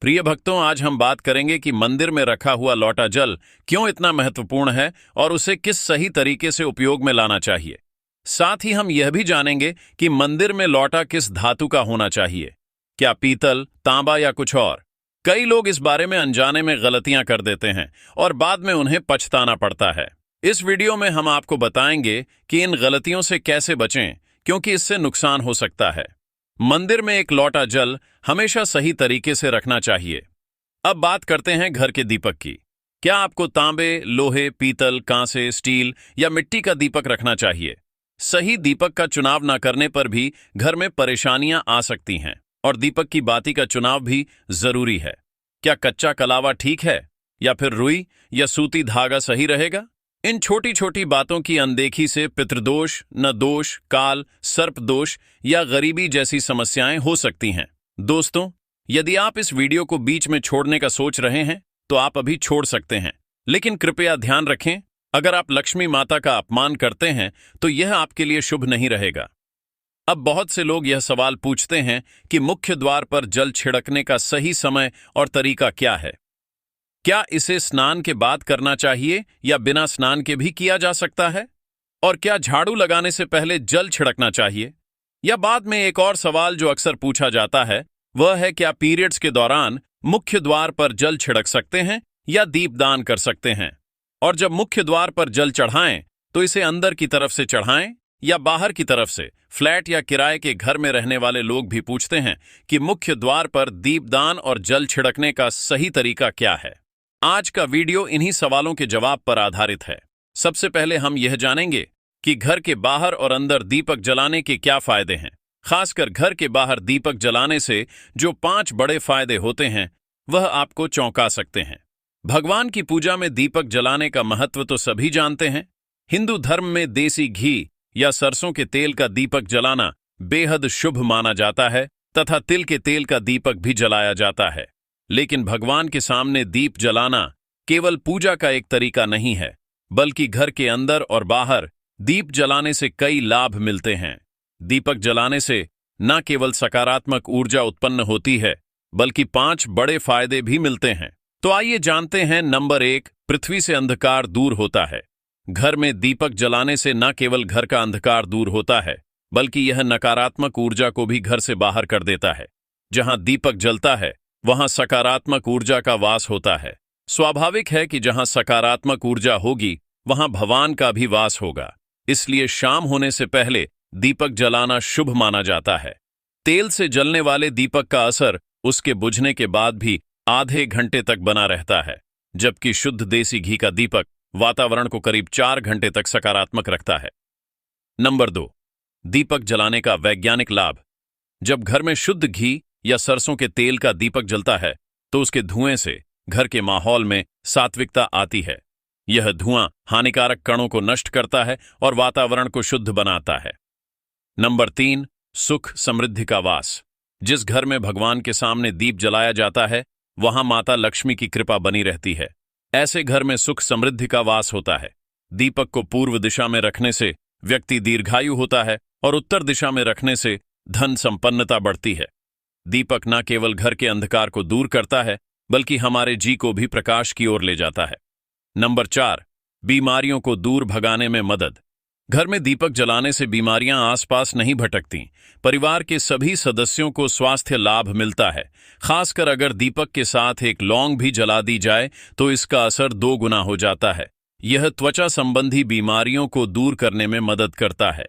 प्रिय भक्तों, आज हम बात करेंगे कि मंदिर में रखा हुआ लौटा जल क्यों इतना महत्वपूर्ण है और उसे किस सही तरीके से उपयोग में लाना चाहिए। साथ ही हम यह भी जानेंगे कि मंदिर में लौटा किस धातु का होना चाहिए, क्या पीतल, तांबा या कुछ और। कई लोग इस बारे में अनजाने में गलतियां कर देते हैं और बाद में उन्हें पछताना पड़ता है। इस वीडियो में हम आपको बताएंगे कि इन गलतियों से कैसे बचें, क्योंकि इससे नुकसान हो सकता है। मंदिर में एक लौटा जल हमेशा सही तरीके से रखना चाहिए। अब बात करते हैं घर के दीपक की। क्या आपको तांबे, लोहे, पीतल, कांसे, स्टील या मिट्टी का दीपक रखना चाहिए? सही दीपक का चुनाव न करने पर भी घर में परेशानियां आ सकती हैं और दीपक की बाती का चुनाव भी जरूरी है। क्या कच्चा कलावा ठीक है या फिर रुई या सूती धागा सही रहेगा? इन छोटी छोटी बातों की अनदेखी से पितृदोष, न दोष, काल, सर्प दोष या गरीबी जैसी समस्याएं हो सकती हैं। दोस्तों, यदि आप इस वीडियो को बीच में छोड़ने का सोच रहे हैं तो आप अभी छोड़ सकते हैं, लेकिन कृपया ध्यान रखें, अगर आप लक्ष्मी माता का अपमान करते हैं तो यह आपके लिए शुभ नहीं रहेगा। अब बहुत से लोग यह सवाल पूछते हैं कि मुख्य द्वार पर जल छिड़कने का सही समय और तरीका क्या है। क्या इसे स्नान के बाद करना चाहिए या बिना स्नान के भी किया जा सकता है? और क्या झाड़ू लगाने से पहले जल छिड़कना चाहिए? या बाद में एक और सवाल जो अक्सर पूछा जाता है वह है, क्या पीरियड्स के दौरान मुख्य द्वार पर जल छिड़क सकते हैं या दीपदान कर सकते हैं? और जब मुख्य द्वार पर जल चढ़ाएं तो इसे अंदर की तरफ से चढ़ाएं या बाहर की तरफ से? फ्लैट या किराए के घर में रहने वाले लोग भी पूछते हैं कि मुख्य द्वार पर दीपदान और जल छिड़कने का सही तरीका क्या है। आज का वीडियो इन्हीं सवालों के जवाब पर आधारित है। सबसे पहले हम यह जानेंगे कि घर के बाहर और अंदर दीपक जलाने के क्या फायदे हैं। खासकर घर के बाहर दीपक जलाने से जो 5 बड़े फायदे होते हैं वह आपको चौंका सकते हैं। भगवान की पूजा में दीपक जलाने का महत्व तो सभी जानते हैं। हिंदू धर्म में देसी घी या सरसों के तेल का दीपक जलाना बेहद शुभ माना जाता है तथा तिल के तेल का दीपक भी जलाया जाता है। लेकिन भगवान के सामने दीप जलाना केवल पूजा का एक तरीका नहीं है, बल्कि घर के अंदर और बाहर दीप जलाने से कई लाभ मिलते हैं। दीपक जलाने से न केवल सकारात्मक ऊर्जा उत्पन्न होती है, बल्कि 5 बड़े फायदे भी मिलते हैं। तो आइए जानते हैं। नंबर 1, पृथ्वी से अंधकार दूर होता है। घर में दीपक जलाने से न केवल घर का अंधकार दूर होता है, बल्कि यह नकारात्मक ऊर्जा को भी घर से बाहर कर देता है। जहां दीपक जलता है वहां सकारात्मक ऊर्जा का वास होता है। स्वाभाविक है कि जहां सकारात्मक ऊर्जा होगी वहां भगवान का भी वास होगा। इसलिए शाम होने से पहले दीपक जलाना शुभ माना जाता है। तेल से जलने वाले दीपक का असर उसके बुझने के बाद भी आधे घंटे तक बना रहता है, जबकि शुद्ध देसी घी का दीपक वातावरण को करीब 4 घंटे तक सकारात्मक रखता है। नंबर 2, दीपक जलाने का वैज्ञानिक लाभ। जब घर में शुद्ध घी या सरसों के तेल का दीपक जलता है तो उसके धुएं से घर के माहौल में सात्विकता आती है। यह धुआं हानिकारक कणों को नष्ट करता है और वातावरण को शुद्ध बनाता है। नंबर 3, सुख समृद्धि का वास। जिस घर में भगवान के सामने दीप जलाया जाता है वहां माता लक्ष्मी की कृपा बनी रहती है। ऐसे घर में सुख समृद्धि का वास होता है। दीपक को पूर्व दिशा में रखने से व्यक्ति दीर्घायु होता है और उत्तर दिशा में रखने से धन संपन्नता बढ़ती है। दीपक न केवल घर के अंधकार को दूर करता है, बल्कि हमारे जी को भी प्रकाश की ओर ले जाता है। नंबर 4, बीमारियों को दूर भगाने में मदद। घर में दीपक जलाने से बीमारियां आसपास नहीं भटकती। परिवार के सभी सदस्यों को स्वास्थ्य लाभ मिलता है। खासकर अगर दीपक के साथ एक लौंग भी जला दी जाए तो इसका असर 2 गुना हो जाता है। यह त्वचा संबंधी बीमारियों को दूर करने में मदद करता है।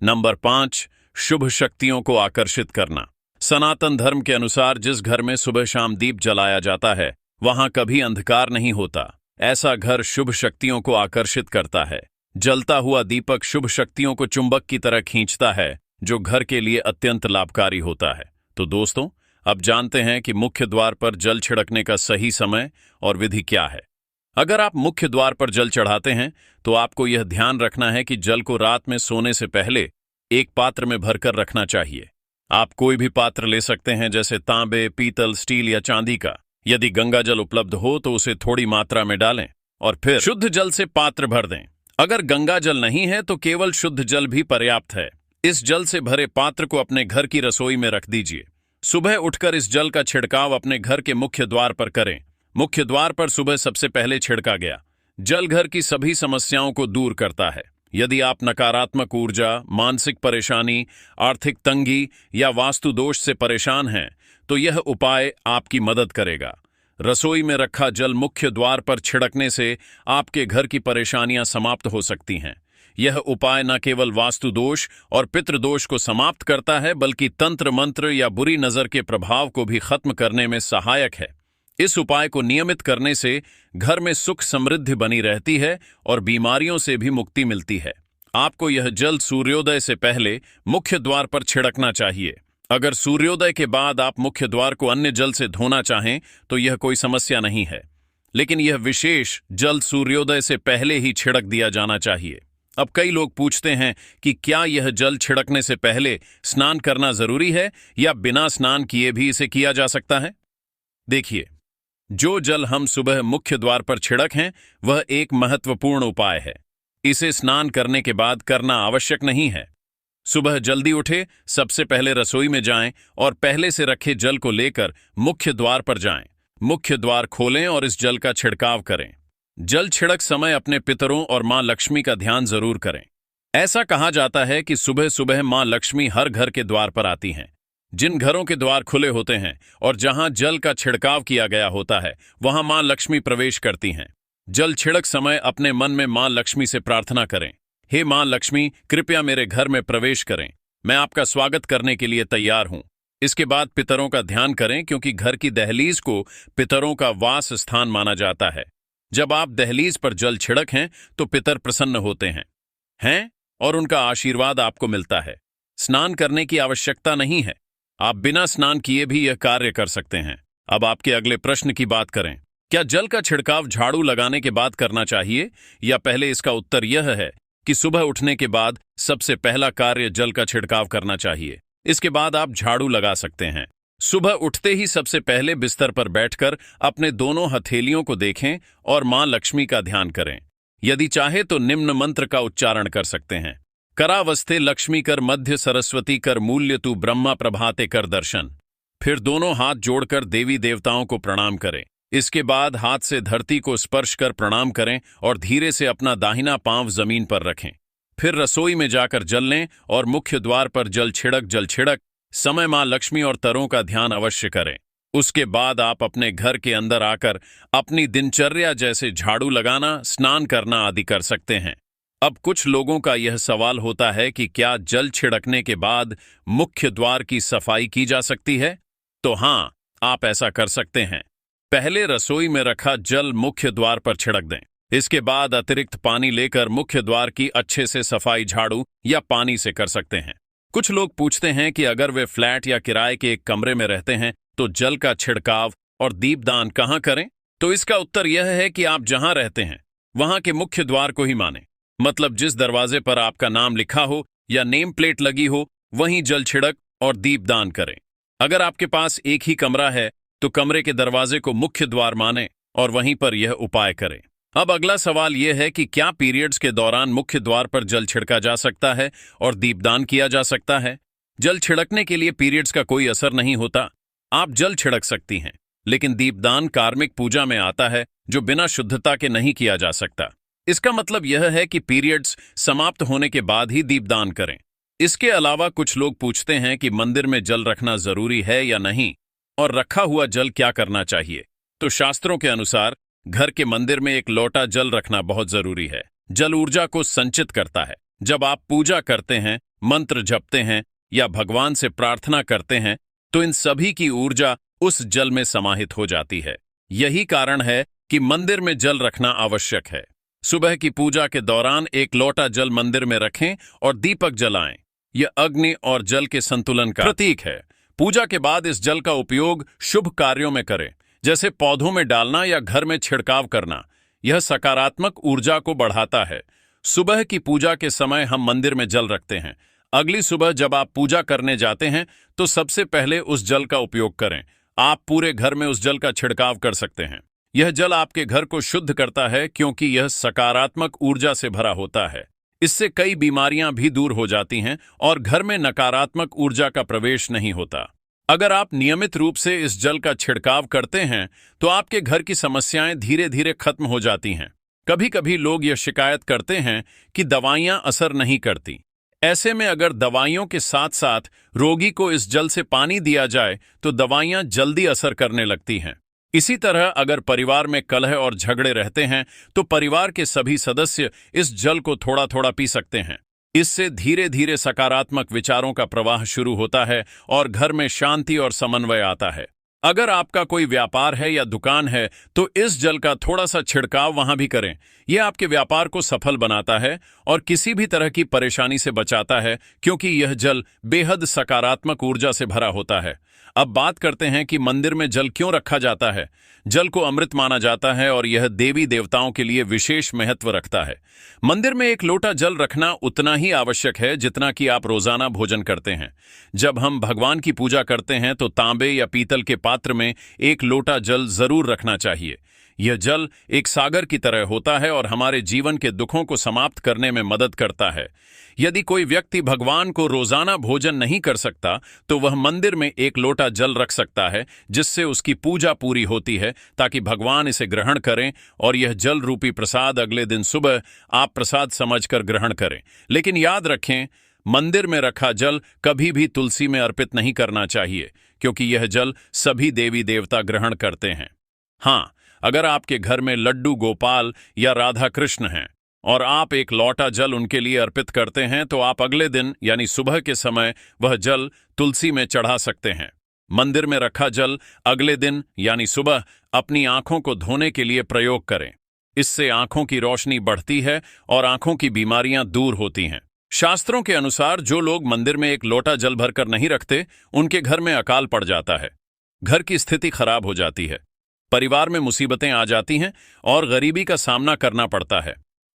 नंबर 5, शुभ शक्तियों को आकर्षित करना। सनातन धर्म के अनुसार जिस घर में सुबह शाम दीप जलाया जाता है वहां कभी अंधकार नहीं होता। ऐसा घर शुभ शक्तियों को आकर्षित करता है। जलता हुआ दीपक शुभ शक्तियों को चुंबक की तरह खींचता है, जो घर के लिए अत्यंत लाभकारी होता है। तो दोस्तों, अब जानते हैं कि मुख्य द्वार पर जल छिड़कने का सही समय और विधि क्या है। अगर आप मुख्य द्वार पर जल चढ़ाते हैं तो आपको यह ध्यान रखना है कि जल को रात में सोने से पहले एक पात्र में भरकर रखना चाहिए। आप कोई भी पात्र ले सकते हैं, जैसे तांबे, पीतल, स्टील या चांदी का। यदि गंगा जल उपलब्ध हो तो उसे थोड़ी मात्रा में डालें और फिर शुद्ध जल से पात्र भर दें। अगर गंगा जल नहीं है तो केवल शुद्ध जल भी पर्याप्त है। इस जल से भरे पात्र को अपने घर की रसोई में रख दीजिए। सुबह उठकर इस जल का छिड़काव अपने घर के मुख्य द्वार पर करें। मुख्य द्वार पर सुबह सबसे पहले छिड़का गया जल घर की सभी समस्याओं को दूर करता है। यदि आप नकारात्मक ऊर्जा, मानसिक परेशानी, आर्थिक तंगी या वास्तु दोष से परेशान हैं, तो यह उपाय आपकी मदद करेगा। रसोई में रखा जल मुख्य द्वार पर छिड़कने से आपके घर की परेशानियां समाप्त हो सकती हैं। यह उपाय न केवल वास्तु दोष और पितृदोष को समाप्त करता है, बल्कि तंत्र मंत्र या बुरी नजर के प्रभाव को भी खत्म करने में सहायक है। इस उपाय को नियमित करने से घर में सुख समृद्धि बनी रहती है और बीमारियों से भी मुक्ति मिलती है। आपको यह जल सूर्योदय से पहले मुख्य द्वार पर छिड़कना चाहिए। अगर सूर्योदय के बाद आप मुख्य द्वार को अन्य जल से धोना चाहें तो यह कोई समस्या नहीं है, लेकिन यह विशेष जल सूर्योदय से पहले ही छिड़क दिया जाना चाहिए। अब कई लोग पूछते हैं कि क्या यह जल छिड़कने से पहले स्नान करना जरूरी है या बिना स्नान किए भी इसे किया जा सकता है? देखिए, जो जल हम सुबह मुख्य द्वार पर छिड़क हैं वह एक महत्वपूर्ण उपाय है। इसे स्नान करने के बाद करना आवश्यक नहीं है। सुबह जल्दी उठे, सबसे पहले रसोई में जाएं और पहले से रखे जल को लेकर मुख्य द्वार पर जाएं। मुख्य द्वार खोलें और इस जल का छिड़काव करें। जल छिड़क समय अपने पितरों और मां लक्ष्मी का ध्यान जरूर करें। ऐसा कहा जाता है कि सुबह सुबह मां लक्ष्मी हर घर के द्वार पर आती हैं। जिन घरों के द्वार खुले होते हैं और जहां जल का छिड़काव किया गया होता है, वहां मां लक्ष्मी प्रवेश करती हैं। जल छिड़क समय अपने मन में मां लक्ष्मी से प्रार्थना करें, हे मां लक्ष्मी, कृपया मेरे घर में प्रवेश करें, मैं आपका स्वागत करने के लिए तैयार हूं। इसके बाद पितरों का ध्यान करें, क्योंकि घर की दहलीज को पितरों का वास स्थान माना जाता है। जब आप दहलीज पर जल छिड़क हैं तो पितर प्रसन्न होते हैं और उनका आशीर्वाद आपको मिलता है। स्नान करने की आवश्यकता नहीं है, आप बिना स्नान किए भी यह कार्य कर सकते हैं। अब आपके अगले प्रश्न की बात करें, क्या जल का छिड़काव झाड़ू लगाने के बाद करना चाहिए या पहले? इसका उत्तर यह है कि सुबह उठने के बाद सबसे पहला कार्य जल का छिड़काव करना चाहिए। इसके बाद आप झाड़ू लगा सकते हैं। सुबह उठते ही सबसे पहले बिस्तर पर बैठकर अपने दोनों हथेलियों को देखें और मां लक्ष्मी का ध्यान करें। यदि चाहे तो निम्न मंत्र का उच्चारण कर सकते हैं, करावस्ते लक्ष्मी कर मध्य सरस्वती कर मूल्य तू ब्रह्मा प्रभाते कर दर्शन। फिर दोनों हाथ जोड़कर देवी देवताओं को प्रणाम करें। इसके बाद हाथ से धरती को स्पर्श कर प्रणाम करें और धीरे से अपना दाहिना पांव जमीन पर रखें। फिर रसोई में जाकर जल लें और मुख्य द्वार पर जल छिड़क समय मां लक्ष्मी और तरों का ध्यान अवश्य करें। उसके बाद आप अपने घर के अंदर आकर अपनी दिनचर्या जैसे झाड़ू लगाना, स्नान करना आदि कर सकते हैं। अब कुछ लोगों का यह सवाल होता है कि क्या जल छिड़कने के बाद मुख्य द्वार की सफाई की जा सकती है? तो हाँ, आप ऐसा कर सकते हैं। पहले रसोई में रखा जल मुख्य द्वार पर छिड़क दें। इसके बाद अतिरिक्त पानी लेकर मुख्य द्वार की अच्छे से सफाई झाड़ू या पानी से कर सकते हैं। कुछ लोग पूछते हैं कि अगर वे फ्लैट या किराए के एक कमरे में रहते हैं तो जल का छिड़काव और दीपदान कहाँ करें? तो इसका उत्तर यह है कि आप जहां रहते हैं वहां के मुख्य द्वार को ही मानें। मतलब जिस दरवाजे पर आपका नाम लिखा हो या नेम प्लेट लगी हो, वहीं जल छिड़क और दीपदान करें। अगर आपके पास एक ही कमरा है तो कमरे के दरवाजे को मुख्य द्वार मानें और वहीं पर यह उपाय करें। अब अगला सवाल यह है कि क्या पीरियड्स के दौरान मुख्य द्वार पर जल छिड़का जा सकता है और दीपदान किया जा सकता है? जल छिड़कने के लिए पीरियड्स का कोई असर नहीं होता। आप जल छिड़क सकती हैं, लेकिन दीपदान कार्मिक पूजा में आता है जो बिना शुद्धता के नहीं किया जा सकता। इसका मतलब यह है कि पीरियड्स समाप्त होने के बाद ही दीपदान करें। इसके अलावा कुछ लोग पूछते हैं कि मंदिर में जल रखना जरूरी है या नहीं और रखा हुआ जल क्या करना चाहिए। तो शास्त्रों के अनुसार घर के मंदिर में एक लोटा जल रखना बहुत जरूरी है। जल ऊर्जा को संचित करता है। जब आप पूजा करते हैं, मंत्र जपते हैं या भगवान से प्रार्थना करते हैं तो इन सभी की ऊर्जा उस जल में समाहित हो जाती है। यही कारण है कि मंदिर में जल रखना आवश्यक है। सुबह की पूजा के दौरान एक लोटा जल मंदिर में रखें और दीपक जलाएं। यह अग्नि और जल के संतुलन का प्रतीक है। पूजा के बाद इस जल का उपयोग शुभ कार्यों में करें, जैसे पौधों में डालना या घर में छिड़काव करना। यह सकारात्मक ऊर्जा को बढ़ाता है। सुबह की पूजा के समय हम मंदिर में जल रखते हैं। अगली सुबह जब आप पूजा करने जाते हैं तो सबसे पहले उस जल का उपयोग करें। आप पूरे घर में उस जल का छिड़काव कर सकते हैं। यह जल आपके घर को शुद्ध करता है, क्योंकि यह सकारात्मक ऊर्जा से भरा होता है। इससे कई बीमारियां भी दूर हो जाती हैं और घर में नकारात्मक ऊर्जा का प्रवेश नहीं होता। अगर आप नियमित रूप से इस जल का छिड़काव करते हैं तो आपके घर की समस्याएं धीरे धीरे खत्म हो जाती हैं। कभी कभी लोग यह शिकायत करते हैं कि दवाइयां असर नहीं करती। ऐसे में अगर दवाइयों के साथ साथ रोगी को इस जल से पानी दिया जाए तो दवाइयां जल्दी असर करने लगती हैं। इसी तरह अगर परिवार में कलह और झगड़े रहते हैं तो परिवार के सभी सदस्य इस जल को थोड़ा थोड़ा पी सकते हैं। इससे धीरे धीरे सकारात्मक विचारों का प्रवाह शुरू होता है और घर में शांति और समन्वय आता है। अगर आपका कोई व्यापार है या दुकान है तो इस जल का थोड़ा सा छिड़काव वहां भी करें। यह आपके व्यापार को सफल बनाता है और किसी भी तरह की परेशानी से बचाता है, क्योंकि यह जल बेहद सकारात्मक ऊर्जा से भरा होता है। अब बात करते हैं कि मंदिर में जल क्यों रखा जाता है। जल को अमृत माना जाता है और यह देवी देवताओं के लिए विशेष महत्व रखता है। मंदिर में एक लोटा जल रखना उतना ही आवश्यक है जितना कि आप रोजाना भोजन करते हैं। जब हम भगवान की पूजा करते हैं तो तांबे या पीतल के पात्र में एक लोटा जल जरूर रखना चाहिए। यह जल एक सागर की तरह होता है और हमारे जीवन के दुखों को समाप्त करने में मदद करता है। यदि कोई व्यक्ति भगवान को रोजाना भोजन नहीं कर सकता तो वह मंदिर में एक लोटा जल रख सकता है, जिससे उसकी पूजा पूरी होती है, ताकि भगवान इसे ग्रहण करें और यह जल रूपी प्रसाद अगले दिन सुबह आप प्रसाद समझकर ग्रहण करें। लेकिन याद रखें, मंदिर में रखा जल कभी भी तुलसी में अर्पित नहीं करना चाहिए, क्योंकि यह जल सभी देवी देवता ग्रहण करते हैं। हाँ, अगर आपके घर में लड्डू गोपाल या राधा कृष्ण हैं और आप एक लोटा जल उनके लिए अर्पित करते हैं तो आप अगले दिन यानी सुबह के समय वह जल तुलसी में चढ़ा सकते हैं। मंदिर में रखा जल अगले दिन यानी सुबह अपनी आंखों को धोने के लिए प्रयोग करें। इससे आंखों की रोशनी बढ़ती है और आंखों की बीमारियां दूर होती हैं। शास्त्रों के अनुसार जो लोग मंदिर में एक लोटा जल भरकर नहीं रखते, उनके घर में अकाल पड़ जाता है, घर की स्थिति खराब हो जाती है, परिवार में मुसीबतें आ जाती हैं और गरीबी का सामना करना पड़ता है।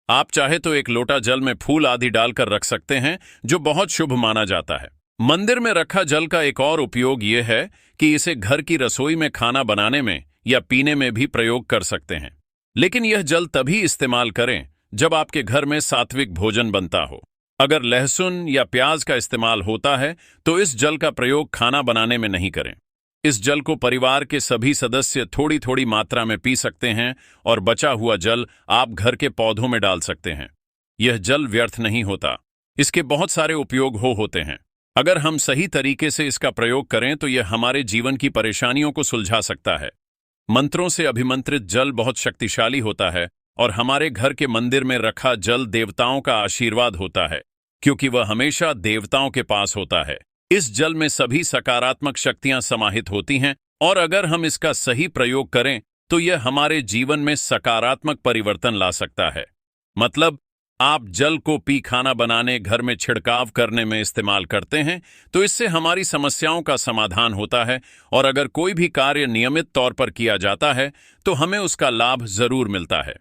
आप चाहे तो एक लोटा जल में फूल आदि डालकर रख सकते हैं, जो बहुत शुभ माना जाता है। मंदिर में रखा जल का एक और उपयोग यह है कि इसे घर की रसोई में खाना बनाने में या पीने में भी प्रयोग कर सकते हैं। लेकिन यह जल तभी इस्तेमाल करें जब आपके घर में सात्विक भोजन बनता हो। अगर लहसुन या प्याज का इस्तेमाल होता है तो इस जल का प्रयोग खाना बनाने में नहीं करें। इस जल को परिवार के सभी सदस्य थोड़ी थोड़ी मात्रा में पी सकते हैं और बचा हुआ जल आप घर के पौधों में डाल सकते हैं। यह जल व्यर्थ नहीं होता, इसके बहुत सारे उपयोग होते हैं। अगर हम सही तरीके से इसका प्रयोग करें तो यह हमारे जीवन की परेशानियों को सुलझा सकता है। मंत्रों से अभिमंत्रित जल बहुत शक्तिशाली होता है और हमारे घर के मंदिर में रखा जल देवताओं का आशीर्वाद होता है, क्योंकि वह हमेशा देवताओं के पास होता है। इस जल में सभी सकारात्मक शक्तियां समाहित होती हैं और अगर हम इसका सही प्रयोग करें तो यह हमारे जीवन में सकारात्मक परिवर्तन ला सकता है। मतलब, आप जल को पी खाना बनाने, घर में छिड़काव करने में इस्तेमाल करते हैं तो इससे हमारी समस्याओं का समाधान होता है और अगर कोई भी कार्य नियमित तौर पर किया जाता है तो हमें उसका लाभ जरूर मिलता है।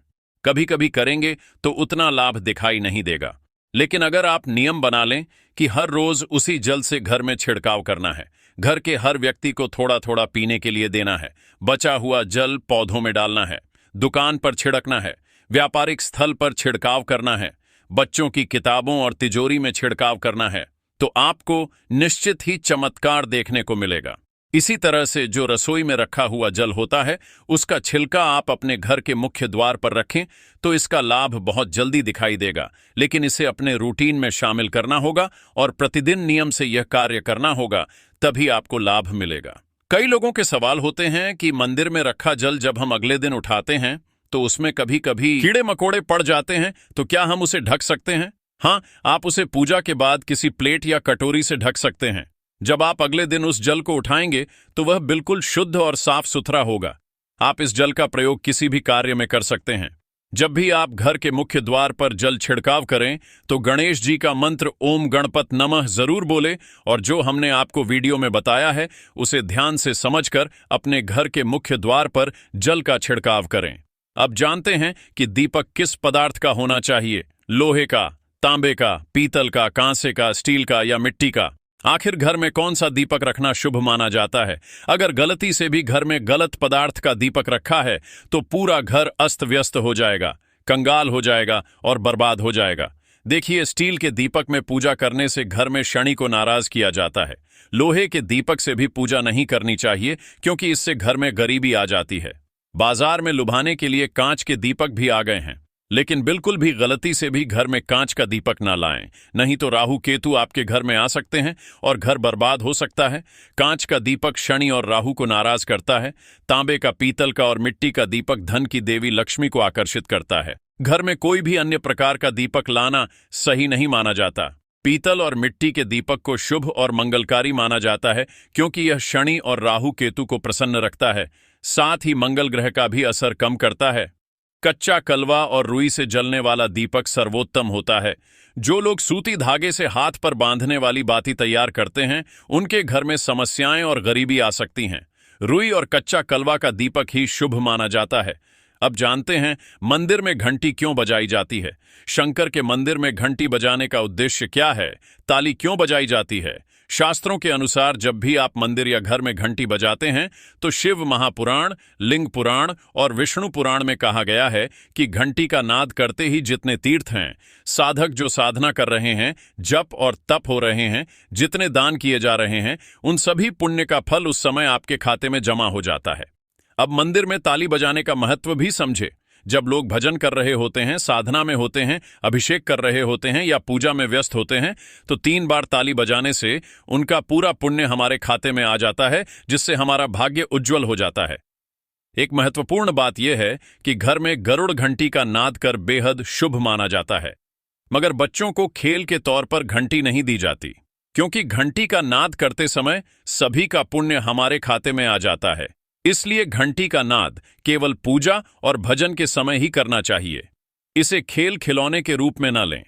कभी कभी करेंगे तो उतना लाभ दिखाई नहीं देगा, लेकिन अगर आप नियम बना लें कि हर रोज उसी जल से घर में छिड़काव करना है, घर के हर व्यक्ति को थोड़ा थोड़ा पीने के लिए देना है, बचा हुआ जल पौधों में डालना है, दुकान पर छिड़कना है, व्यापारिक स्थल पर छिड़काव करना है, बच्चों की किताबों और तिजोरी में छिड़काव करना है, तो आपको निश्चित ही चमत्कार देखने को मिलेगा। इसी तरह से जो रसोई में रखा हुआ जल होता है, उसका छिलका आप अपने घर के मुख्य द्वार पर रखें तो इसका लाभ बहुत जल्दी दिखाई देगा, लेकिन इसे अपने रूटीन में शामिल करना होगा और प्रतिदिन नियम से यह कार्य करना होगा, तभी आपको लाभ मिलेगा। कई लोगों के सवाल होते हैं कि मंदिर में रखा जल जब हम अगले दिन उठाते हैं तो उसमें कभी कभी कीड़े मकोड़े पड़ जाते हैं, तो क्या हम उसे ढक सकते हैं? हाँ, आप उसे पूजा के बाद किसी प्लेट या कटोरी से ढक सकते हैं। जब आप अगले दिन उस जल को उठाएंगे तो वह बिल्कुल शुद्ध और साफ सुथरा होगा। आप इस जल का प्रयोग किसी भी कार्य में कर सकते हैं। जब भी आप घर के मुख्य द्वार पर जल छिड़काव करें तो गणेश जी का मंत्र ओम गणपत नमः जरूर बोले और जो हमने आपको वीडियो में बताया है उसे ध्यान से समझकर अपने घर के मुख्य द्वार पर जल का छिड़काव करें। अब जानते हैं कि दीपक किस पदार्थ का होना चाहिए, लोहे का, तांबे का, पीतल का, कांसे का, स्टील का या मिट्टी का। आखिर घर में कौन सा दीपक रखना शुभ माना जाता है? अगर गलती से भी घर में गलत पदार्थ का दीपक रखा है तो पूरा घर अस्त व्यस्त हो जाएगा, कंगाल हो जाएगा और बर्बाद हो जाएगा। देखिए, स्टील के दीपक में पूजा करने से घर में शनि को नाराज किया जाता है। लोहे के दीपक से भी पूजा नहीं करनी चाहिए, क्योंकि इससे घर में गरीबी आ जाती है। बाजार में लुभाने के लिए कांच के दीपक भी आ गए हैं, लेकिन बिल्कुल भी गलती से भी घर में कांच का दीपक ना लाएं, नहीं तो राहु केतु आपके घर में आ सकते हैं और घर बर्बाद हो सकता है। कांच का दीपक शनि और राहु को नाराज करता है। तांबे का, पीतल का और मिट्टी का दीपक धन की देवी लक्ष्मी को आकर्षित करता है। घर में कोई भी अन्य प्रकार का दीपक लाना सही नहीं माना जाता। पीतल और मिट्टी के दीपक को शुभ और मंगलकारी माना जाता है, क्योंकि यह शनि और राहु केतु को प्रसन्न रखता है, साथ ही मंगल ग्रह का भी असर कम करता है। कच्चा कलवा और रुई से जलने वाला दीपक सर्वोत्तम होता है। जो लोग सूती धागे से हाथ पर बांधने वाली बाती तैयार करते हैं, उनके घर में समस्याएं और गरीबी आ सकती हैं। रुई और कच्चा कलवा का दीपक ही शुभ माना जाता है। अब जानते हैं मंदिर में घंटी क्यों बजाई जाती है। शंकर के मंदिर में घंटी बजाने का उद्देश्य क्या है, ताली क्यों बजाई जाती है। शास्त्रों के अनुसार जब भी आप मंदिर या घर में घंटी बजाते हैं तो शिव महापुराण, लिंग पुराण और विष्णु पुराण में कहा गया है कि घंटी का नाद करते ही जितने तीर्थ हैं, साधक जो साधना कर रहे हैं, जप और तप हो रहे हैं, जितने दान किए जा रहे हैं, उन सभी पुण्य का फल उस समय आपके खाते में जमा हो जाता है। अब मंदिर में ताली बजाने का महत्व भी समझे। जब लोग भजन कर रहे होते हैं, साधना में होते हैं, अभिषेक कर रहे होते हैं या पूजा में व्यस्त होते हैं, तो 3 बार ताली बजाने से उनका पूरा पुण्य हमारे खाते में आ जाता है, जिससे हमारा भाग्य उज्जवल हो जाता है। एक महत्वपूर्ण बात यह है कि घर में गरुड़ घंटी का नाद कर बेहद शुभ माना जाता है, मगर बच्चों को खेल के तौर पर घंटी नहीं दी जाती, क्योंकि घंटी का नाद करते समय सभी का पुण्य हमारे खाते में आ जाता है। इसलिए घंटी का नाद केवल पूजा और भजन के समय ही करना चाहिए। इसे खेल खिलौने के रूप में न लें।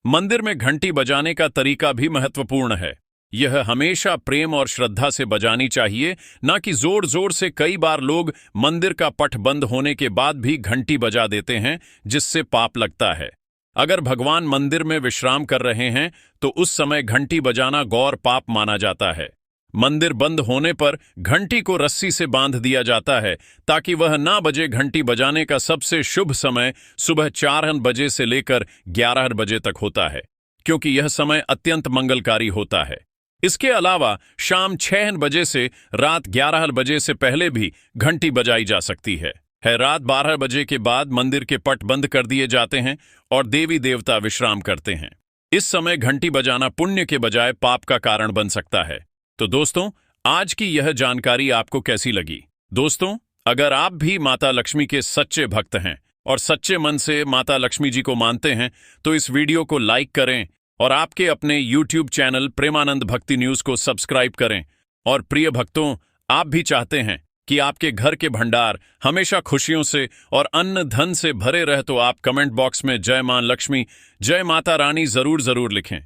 मंदिर में घंटी बजाने का तरीका भी महत्वपूर्ण है। यह हमेशा प्रेम और श्रद्धा से बजानी चाहिए, न कि जोर जोर से। कई बार लोग मंदिर का पट बंद होने के बाद भी घंटी बजा देते हैं, जिससे पाप लगता है। अगर भगवान मंदिर में विश्राम कर रहे हैं तो उस समय घंटी बजाना गौर पाप माना जाता है। मंदिर बंद होने पर घंटी को रस्सी से बांध दिया जाता है ताकि वह ना बजे। घंटी बजाने का सबसे शुभ समय सुबह 4 बजे से लेकर 11 बजे तक होता है, क्योंकि यह समय अत्यंत मंगलकारी होता है। इसके अलावा शाम 6 बजे से रात 11 बजे से पहले भी घंटी बजाई जा सकती है। रात 12 बजे के बाद मंदिर के पट बंद कर दिए जाते हैं और देवी देवता विश्राम करते हैं। इस समय घंटी बजाना पुण्य के बजाय पाप का कारण बन सकता है। तो दोस्तों, आज की यह जानकारी आपको कैसी लगी? दोस्तों, अगर आप भी माता लक्ष्मी के सच्चे भक्त हैं और सच्चे मन से माता लक्ष्मी जी को मानते हैं, तो इस वीडियो को लाइक करें और आपके अपने YouTube चैनल प्रेमानंद भक्ति न्यूज को सब्सक्राइब करें। और प्रिय भक्तों, आप भी चाहते हैं कि आपके घर के भंडार हमेशा खुशियों से और अन्न धन से भरे रहे, तो आप कमेंट बॉक्स में जय मां लक्ष्मी, जय माता रानी जरूर लिखें।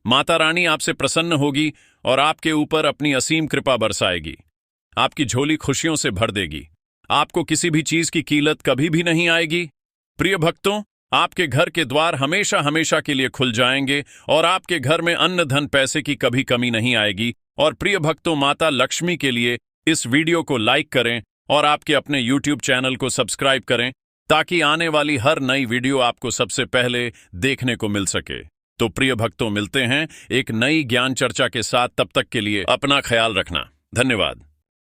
माता रानी आपसे प्रसन्न होगी और आपके ऊपर अपनी असीम कृपा बरसाएगी। आपकी झोली खुशियों से भर देगी। आपको किसी भी चीज की कीलत कभी भी नहीं आएगी। प्रिय भक्तों, आपके घर के द्वार हमेशा के लिए खुल जाएंगे और आपके घर में अन्न धन पैसे की कभी कमी नहीं आएगी। और प्रिय भक्तों, माता लक्ष्मी के लिए इस वीडियो को लाइक करें और आपके अपने YouTube चैनल को सब्सक्राइब करें, ताकि आने वाली हर नई वीडियो आपको सबसे पहले देखने को मिल सके। तो प्रिय भक्तों, मिलते हैं एक नई ज्ञान चर्चा के साथ। तब तक के लिए अपना ख्याल रखना। धन्यवाद।